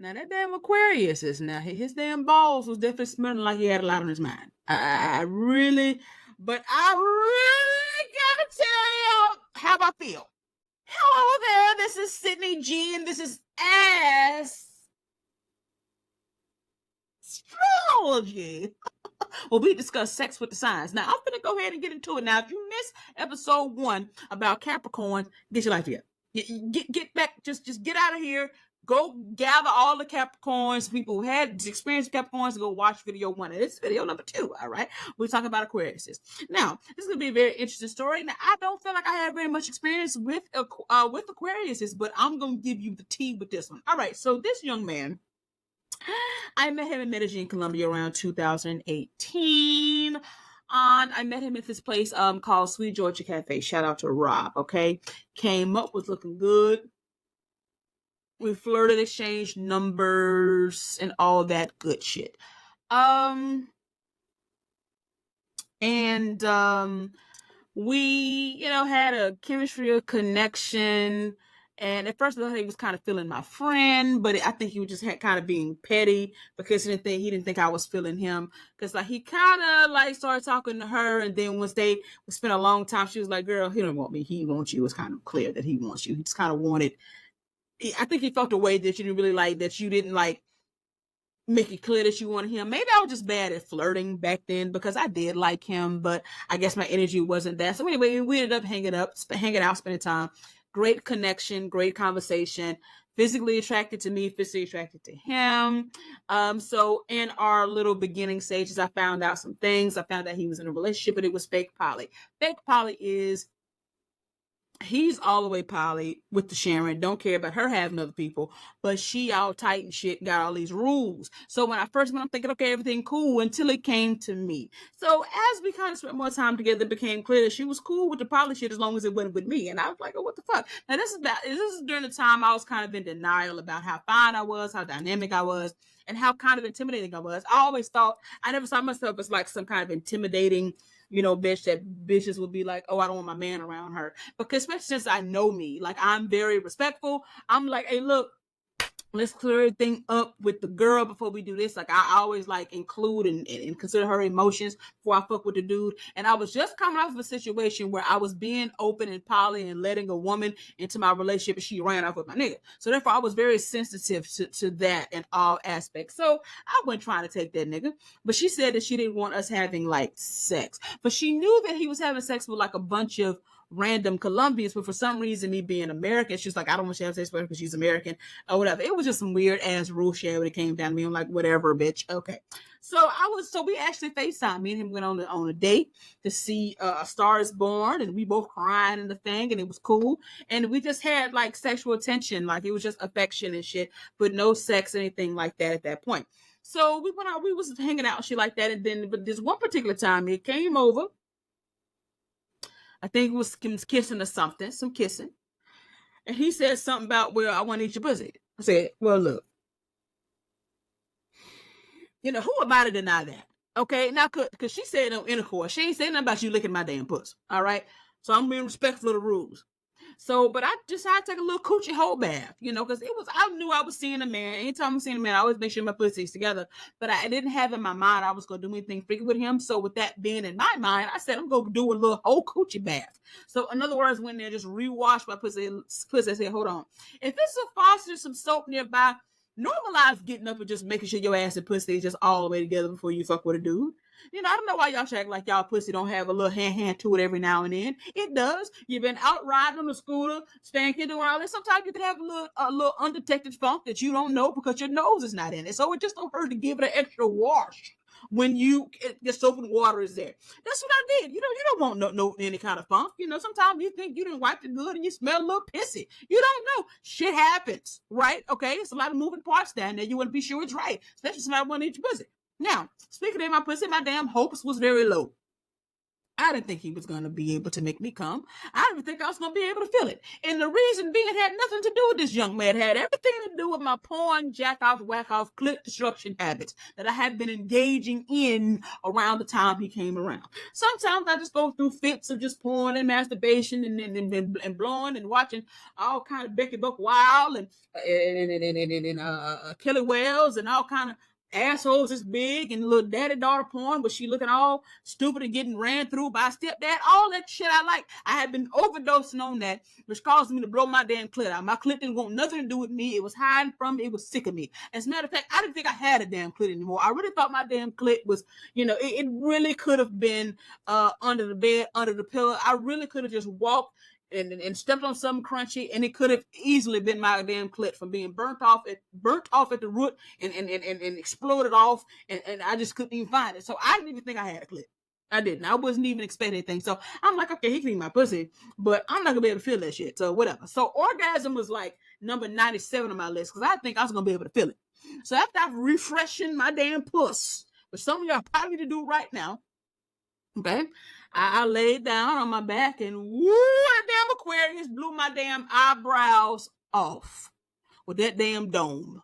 Now that damn Aquarius is now his damn balls was definitely smelling like he had a lot on his mind. I really, but I really gotta tell you how I feel. Hello there, this is Sydney G, and this is ASStrology. Well, we discuss sex with the signs. Now, I'm gonna go ahead and get into it. Now, if you missed episode 1 about Capricorn, get your life together. Get back, just get out of here. Go gather all the Capricorns, people who had experience with Capricorns, to go watch video 1. And it's video number 2, all right? We're talking about Aquarius. Now, this is going to be a very interesting story. Now, I don't feel like I have very much experience with Aquarius, but I'm going to give you the tea with this one. All right, so this young man, I met him in Medellin, Colombia around 2018. I met him at this place called Sweet Georgia Cafe. Shout out to Rob, okay? Came up, was looking good. We flirted, exchanged numbers, and all that good shit. We, had a chemistry, a connection. And at first, I thought he was kind of feeling my friend, but I think he was just kind of being petty because he didn't think I was feeling him. Because he kind of started talking to her, and then once they spent a long time, she was like, "Girl, he don't want me. He wants you." It's kind of clear that he wants you. He just kind of wanted. I think he felt a way that you didn't really like, that you didn't make it clear that you wanted him. Maybe I was just bad at flirting back then because I did like him, but I guess my energy wasn't that. So anyway, we ended up hanging out, spending time. Great connection, great conversation. Physically attracted to me, physically attracted to him. So in our little beginning stages, I found out some things. I found out he was in a relationship, but it was fake poly. Fake poly is he's all the way poly with the Sharon, don't care about her having other people, but she all tight and shit, got all these rules. So when I first went, I'm thinking, okay, everything cool, until it came to me. So as we kind of spent more time together, it became clear that she was cool with the poly shit as long as it went with me. And I was like, oh, what the fuck? Now this is during the time I was kind of in denial about how fine I was, how dynamic I was, and how kind of intimidating I was. I never saw myself as some kind of intimidating bitch that bitches would be like, oh, I don't want my man around her. Because especially since I know me, I'm very respectful. I'm like, hey, look, let's clear everything up with the girl before we do this. I always include and consider her emotions before I fuck with the dude. And I was just coming off of a situation where I was being open and poly and letting a woman into my relationship, and she ran off with my nigga. So therefore I was very sensitive to that in all aspects. So I wasn't trying to take that nigga, but she said that she didn't want us having sex, but she knew that he was having sex with a bunch of random Colombians, but for some reason, me being American, she's like, I don't want you to have sex with her because she's American or whatever. It was just some weird ass rule shit when it came down to me. I'm like, whatever, bitch. Okay. So we actually FaceTime. Me and him went on a date to see A Star Is Born, and we both crying in the thing, and it was cool. And we just had sexual attention, it was just affection and shit, but no sex, anything like that at that point. So we went out, we was hanging out, shit like that, and then but this one particular time he came over. I think it was kissing or something, some kissing. And he said something about, well, I want to eat your pussy. I said, well, look, who am I to deny that? Okay, now, because she said no intercourse. She ain't saying nothing about you licking my damn pussy. All right? So I'm being respectful of the rules. So, but I decided to take a little coochie hole bath, because I knew I was seeing a man. Anytime I'm seeing a man, I always make sure my pussy's together. But I didn't have in my mind I was going to do anything freaky with him. So with that being in my mind, I said, I'm going to do a little whole coochie bath. So in other words, when they just rewash my pussy, I said, hold on. If it's a faucet, some soap nearby, normalize getting up and just making sure your ass and pussy is just all the way together before you fuck with a dude. I don't know why y'all act like y'all pussy don't have a little hand to it every now and then. It does. You've been out riding on the scooter, spanking, doing all this. Sometimes you can have a little undetected funk that you don't know because your nose is not in it. So it just don't hurt to give it an extra wash when your soap and water is there. That's what I did. You don't want no any kind of funk. Sometimes you think you didn't wipe it good and you smell a little pissy. You don't know. Shit happens, right? Okay, it's a lot of moving parts down there. You want to be sure it's right, especially if somebody want to eat your pussy. Now, speaking of my pussy, my damn hopes was very low. I didn't think he was going to be able to make me come. I didn't think I was going to be able to feel it. And the reason being, it had nothing to do with this young man. It had everything to do with my porn, jack off, whack off, clit destruction habits that I had been engaging in around the time he came around. Sometimes I just go through fits of just porn and masturbation and blowing and watching all kind of Becky Buck Wild and Kelly Wells and all kind of assholes this big and little daddy daughter porn, but she looking all stupid and getting ran through by stepdad. All that shit I like. I had been overdosing on that, which caused me to blow my damn clit out. My clit didn't want nothing to do with me. It was hiding from me. It was sick of me. As a matter of fact, I didn't think I had a damn clit anymore. I really thought my damn clit was, it really could have been under the bed, under the pillow. I really could have just walked and stepped on something crunchy, and it could have easily been my damn clit from being burnt off at the root and exploded off, and I just couldn't even find it. So I didn't even think I had a clit. I didn't. I wasn't even expecting anything. So I'm like, okay, he can eat my pussy, but I'm not gonna be able to feel that shit. So whatever. So orgasm was like number 97 on my list because I think I was gonna be able to feel it. So after I've refreshing my damn puss, which some of y'all probably need to do right now, okay, I laid down on my back and woo, that damn Aquarius blew my damn eyebrows off with that damn dome.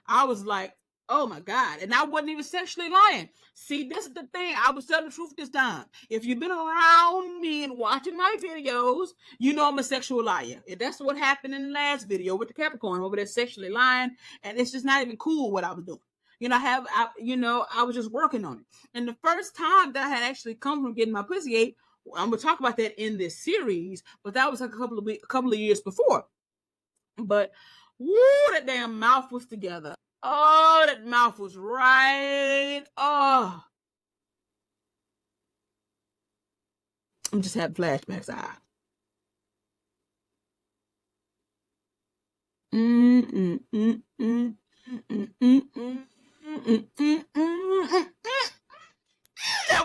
I was like, oh my God. And I wasn't even sexually lying. See, this is the thing. I was telling the truth this time. If you've been around me and watching my videos, you know I'm a sexual liar. And that's what happened in the last video with the Capricorn over there sexually lying. And it's just not even cool what I was doing. I was just working on it. And the first time that I had actually come from getting my pussy ate, I'm gonna talk about that in this series, but that was like a couple of years before. But woo, that damn mouth was together. Oh, that mouth was right. Oh, I'm just having flashbacks. That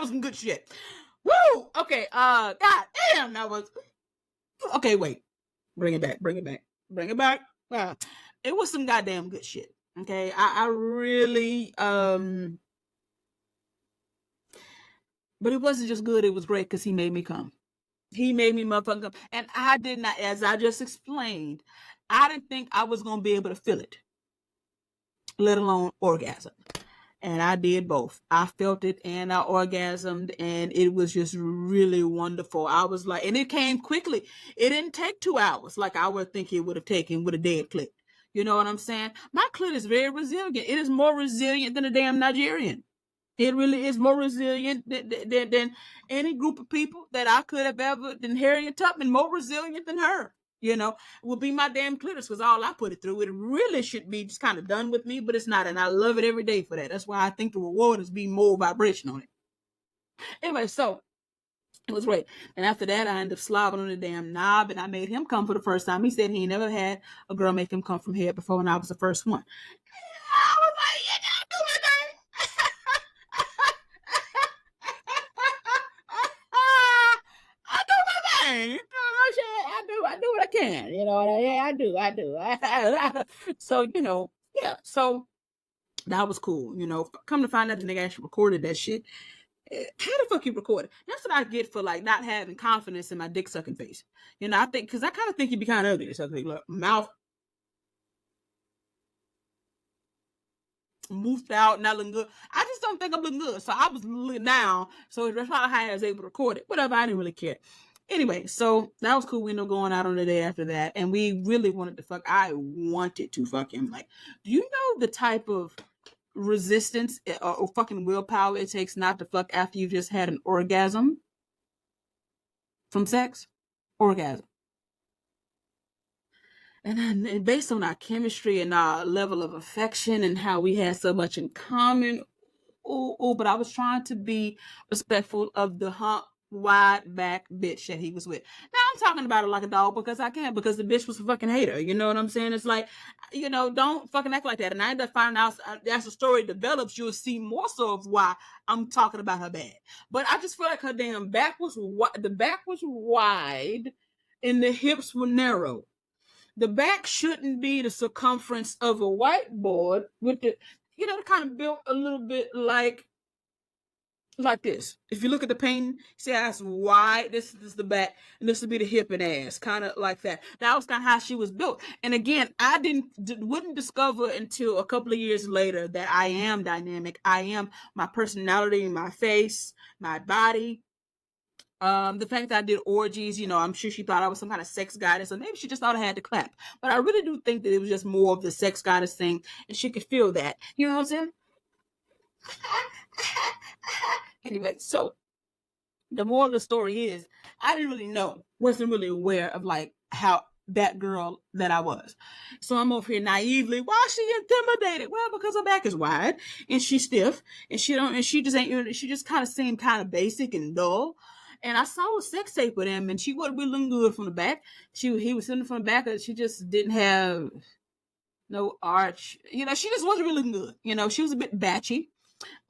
was some good shit. Woo! Okay, god damn, that was okay, wait. Bring it back. Wow. It was some goddamn good shit. Okay. I really but it wasn't just good, it was great because he made me come. He made me motherfucking come. And I did not, as I just explained, I didn't think I was gonna be able to feel it, let alone orgasm. And I did both. I felt it and I orgasmed, and it was just really wonderful. I was like, and it came quickly. It didn't take 2 hours like I would think it would have taken with a dead clit. You know what I'm saying? My clit is very resilient. It is more resilient than a damn Nigerian. It really is more resilient than any group of people that I could have ever, than Harriet Tubman, more resilient than her. Will be my damn clitoris because all I put it through. It really should be just kind of done with me, but it's not. And I love it every day for that. That's why I think the reward is being more vibration on it. Anyway, so it was great. And after that, I ended up slobbing on the damn knob and I made him come for the first time. He said he never had a girl make him come from head before, and I was the first one. I was like, yeah, do my thing. I do my thing. I do what I can. I do. So, yeah. So that was cool. Come to find out the nigga actually recorded that shit. How the fuck you record it? That's what I get for like not having confidence in my dick sucking face. I think because I kind of think you'd be kind of ugly. So look, mouth moved out, not looking good. I just don't think I'm looking good. So I was looking down. So that's why I was able to record it. Whatever, I didn't really care. Anyway, so that was cool. We ended up going out on the day after that, and we really wanted to fuck. I wanted to fuck him. Like, do you know the type of resistance or fucking willpower it takes not to fuck after you just had an orgasm from sex? Orgasm. And based on our chemistry and our level of affection and how we had so much in common, but I was trying to be respectful of the hump wide back bitch that he was with. Now I'm talking about it like a dog because I can, because the bitch was a fucking hater. You know what I'm saying? It's like, don't fucking act like that. And I ended up finding out as the story develops, you'll see more so of why I'm talking about her bad. But I just feel like her damn back was the back was wide and the hips were narrow. The back shouldn't be the circumference of a whiteboard with the, kind of built a little bit like like this. If you look at the painting, see how it's wide. This is the back, and this would be the hip and ass, kind of like that. That was kind of how she was built. And again, I wouldn't discover until a couple of years later that I am dynamic. I am my personality, my face, my body. The fact that I did orgies, I'm sure she thought I was some kind of sex goddess, or maybe she just thought I had to clap. But I really do think that it was just more of the sex goddess thing, and she could feel that. You know what I'm saying? Anyway, so the moral of the story is I didn't really know, wasn't really aware of like how that girl that I was. So I'm over here naively, why is she intimidated? Well, because her back is wide and she's stiff and she just ain't, she just kind of seemed kind of basic and dull. And I saw a sex tape with him and she wasn't really looking good from the back. He was sitting from the back, and she just didn't have no arch. She just wasn't really looking good. She was a bit batchy.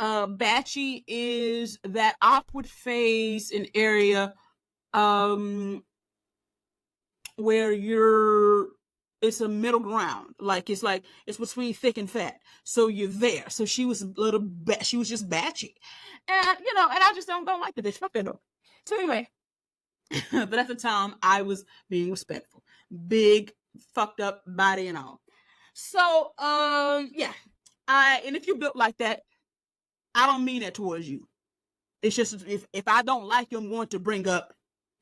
Batchy is that awkward phase and area where it's a middle ground. Like it's between thick and fat. So you're there. So she was she was just batchy. And and I just don't like the bitch. Fuck that though. So anyway, but at the time I was being respectful. Big fucked up body and all. So yeah. And if you built like that, I don't mean that towards you. It's just if I don't like you, I'm going to bring up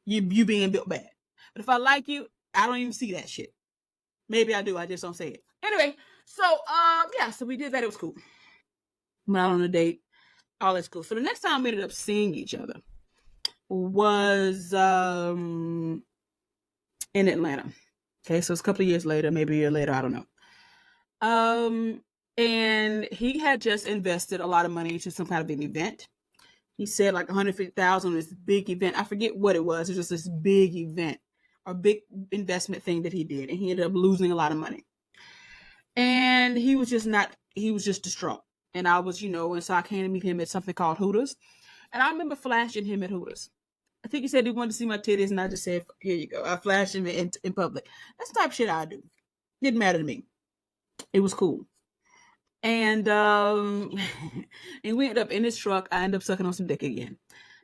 you being built bad. But if I like you, I don't even see that shit. Maybe I do. I just don't say it. Anyway, so yeah, so we did that. It was cool. Went out on a date. All that's cool. So the next time we ended up seeing each other was in Atlanta. Okay, so it's a couple of years later, maybe a year later, I don't know. And he had just invested a lot of money into some kind of an event. He said like 150,000 on this big event. I forget what it was. It was just this big event or big investment thing that he did. And he ended up losing a lot of money. And he was just distraught. And I was, and so I came to meet him at something called Hooters. And I remember flashing him at Hooters. I think he said he wanted to see my titties, and I just said, here you go. I flashed him in public. That's the type of shit I do. Didn't matter to me. It was cool. And and we ended up in his truck. I ended up sucking on some dick again.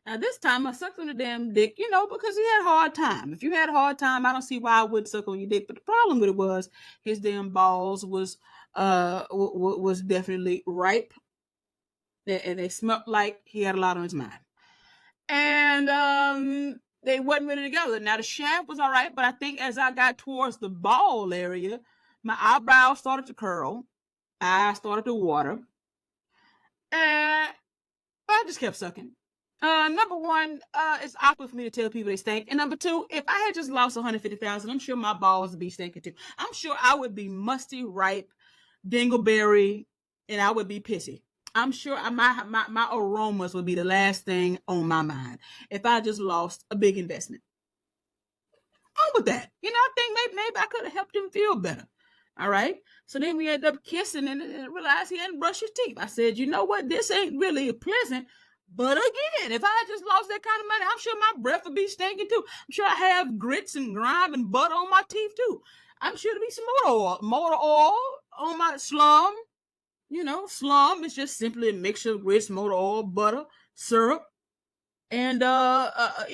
Now this time I sucked on the damn dick, because he had a hard time. If you had a hard time, I don't see why I would suck on your dick. But the problem with it was his damn balls was definitely ripe, and they smelled like he had a lot on his mind. And they wasn't really together. Now the shaft was all right, but I think as I got towards the ball area, my eyebrows started to curl. I started to water. And I just kept sucking. Number one, it's awkward for me to tell people they stink. And number two, if I had just lost 150,000, I'm sure my balls would be stinking too. I'm sure I would be musty, ripe, dingleberry, and I would be pissy. I'm sure my aromas would be the last thing on my mind if I just lost a big investment. On with that. I think maybe I could have helped him feel better. All right. So then we ended up kissing and realized he hadn't brushed his teeth. I said, you know what? This ain't really pleasant. But again, if I had just lost that kind of money, I'm sure my breath would be stinking too. I'm sure I have grits and grime and butter on my teeth too. I'm sure there'd be some motor oil on my slum. Slum is just simply a mixture of grits, motor oil, butter, syrup, and and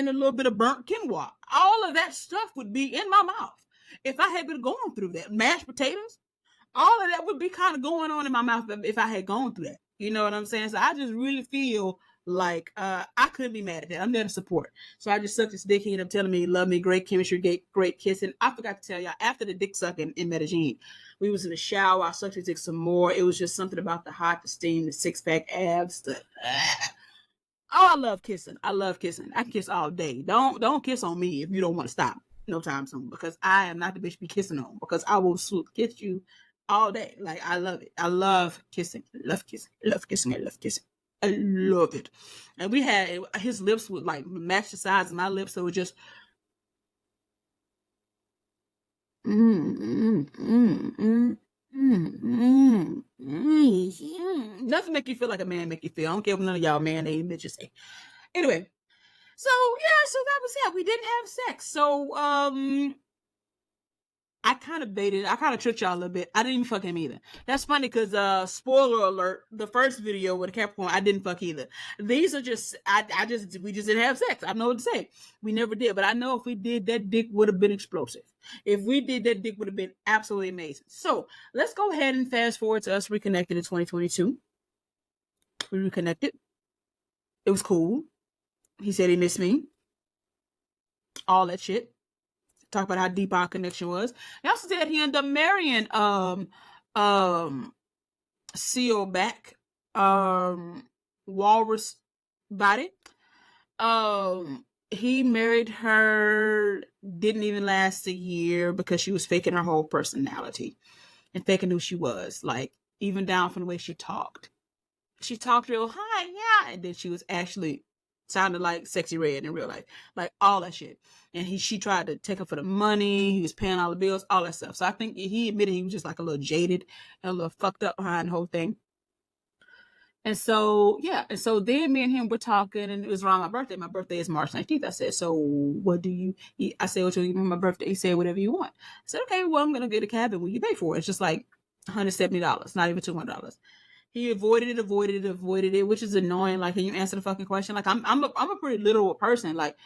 a little bit of burnt quinoa. All of that stuff would be in my mouth if I had been going through that. Mashed potatoes, all of that would be kind of going on in my mouth if I had gone through that. You know what I'm saying? So I just really feel like I couldn't be mad at that. I'm there to support. So I just sucked his dick. He ended up telling me he loved me, great chemistry, great kissing. I forgot to tell y'all, after the dick sucking in Medellin, we was in the shower. I sucked his dick some more. It was just something about the hot, the steam, the six-pack abs, Oh, I love kissing. I love kissing. I can kiss all day. Don't kiss on me if you don't want to stop no time soon, because I am not the bitch to be kissing on, because I will kiss you all day. Like, I love it. I love kissing. I love kissing. I love kissing. I love kissing. I love it. And we had his lips would like match the size of my lips, so it was just nothing make you feel like a man make you feel. I don't care what none of y'all man ain't bitches say. Anyway, so yeah, so that was it. We didn't have sex. So I kind of tricked y'all a little bit. I didn't even fuck him either. That's funny because spoiler alert, the first video with Capricorn, I didn't fuck either. These are just we just didn't have sex. I don't know what to say. We never did, but I know if we did, that dick would have been explosive. If we did, that dick would have been absolutely amazing. So let's go ahead and fast forward to us reconnected in 2022. We reconnected. It was cool. He said he missed me. All that shit. Talk about how deep our connection was. He also said he ended up marrying seal back walrus body. He married her, didn't even last a year because she was faking her whole personality and faking who she was, like even down from the way she talked. She talked real high, yeah, and then she was actually sounded like Sexy Red in real life, like all that shit. And she tried to take her for the money. He was paying all the bills, all that stuff. So I think he admitted he was just like a little jaded and a little fucked up behind the whole thing. And so, yeah. And so then me and him were talking, and it was around my birthday. My birthday is March 19th. I said, so what do you eat? I said, what do you eat on my birthday? He said, whatever you want. I said, okay, well, I'm going to get a cabin. Will you pay for it? It's just like $170, not even $200. He avoided it, which is annoying. Like, can you answer the fucking question? Like, I'm a pretty literal person. Like,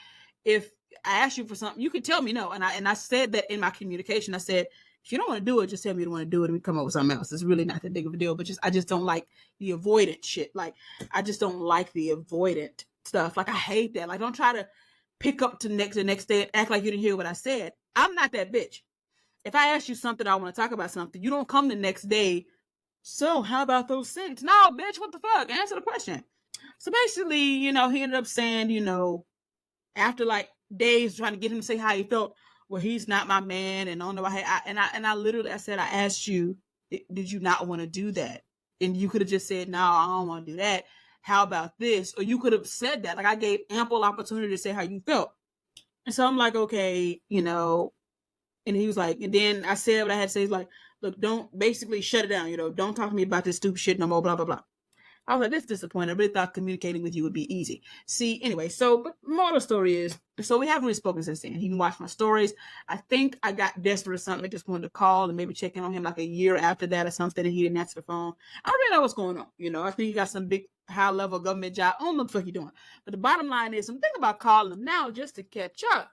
if I ask you for something, you can tell me no. And I said that in my communication. I said, if you don't want to do it, just tell me you don't want to do it and we come up with something else. It's really not that big of a deal. But I just don't like the avoidant shit. Like, I just don't like the avoidant stuff. Like, I hate that. Like, don't try to pick up to the next day and act like you didn't hear what I said. I'm not that bitch. If I ask you something, I want to talk about something, you don't come the next day. So how about those things? No, bitch, what the fuck? Answer the question. So basically, he ended up saying, after like days trying to get him to say how he felt, well, he's not my man, and I don't know why. I literally, I said, I asked you, did you not want to do that? And you could have just said, no, I don't want to do that. How about this? Or you could have said that. Like, I gave ample opportunity to say how you felt. And so I'm like, okay, and he was like, and then I said what I had to say. He's like, look, don't basically shut it down. Don't talk to me about this stupid shit no more, blah, blah, blah. I was like, this disappointed. I really thought communicating with you would be easy. See, anyway, but more of the story is, so we haven't really spoken since then. He can watch my stories. I think I got desperate or something. I just wanted to call and maybe check in on him like a year after that or something, and he didn't answer the phone. I don't really know what's going on. I think he got some big high-level government job. I don't know what the fuck he's doing. But the bottom line is, I'm thinking about calling him now just to catch up.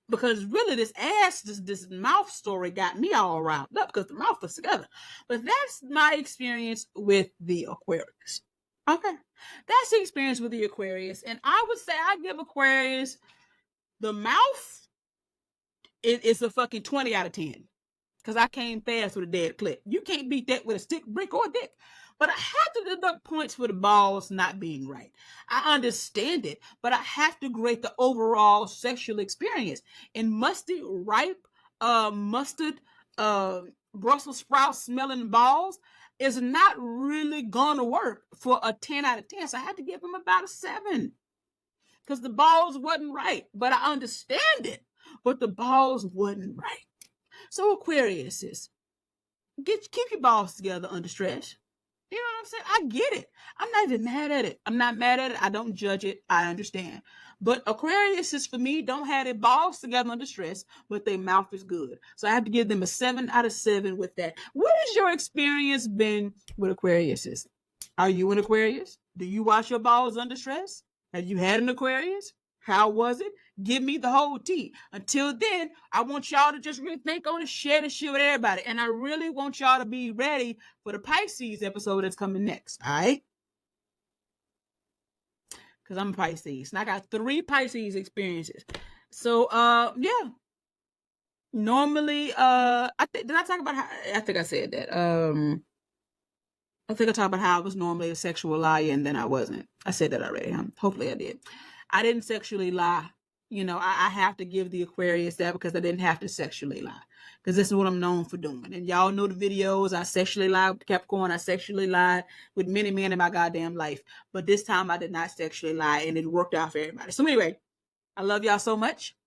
Because really this mouth story got me all riled up because the mouth was together. But that's my experience with the Aquarius. Okay. That's the experience with the Aquarius. And I would say I give Aquarius the mouth. It's a fucking 20 out of 10. Because I came fast with a dead clip. You can't beat that with a stick, brick, or a dick. But I have to deduct points for the balls not being right. I understand it, but I have to grade the overall sexual experience. And musty, ripe, mustard, Brussels sprout smelling balls is not really gonna work for a 10 out of 10. So I had to give him about a 7. Because the balls wasn't right. But I understand it. But the balls wasn't right. So Aquarius is, keep your balls together under stress. You know what I'm saying? I get it. I'm not even mad at it. I'm not mad at it. I don't judge it. I understand. But Aquarius is, for me, don't have their balls together under stress, but their mouth is good. So I have to give them a 7 out of 7 with that. What has your experience been with Aquariuses? Are you an Aquarius? Do you wash your balls under stress? Have you had an Aquarius? How was it? Give me the whole tea. Until then, I want y'all to just really think on and share this shit with everybody. And I really want y'all to be ready for the Pisces episode that's coming next. All right? Because I'm a Pisces. And I got 3 Pisces experiences. So, yeah. Normally, did I talk about how, I think I said that. I think I talked about how I was normally a sexual liar and then I wasn't. I said that already. Hopefully I did. I didn't sexually lie. I have to give the Aquarius that because I didn't have to sexually lie. Because this is what I'm known for doing. And y'all know the videos. I sexually lied with Capricorn. I sexually lied with many men in my goddamn life. But this time I did not sexually lie and it worked out for everybody. So anyway, I love y'all so much.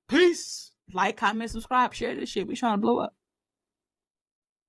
Peace. Like, comment, subscribe, share this shit. We trying to blow up.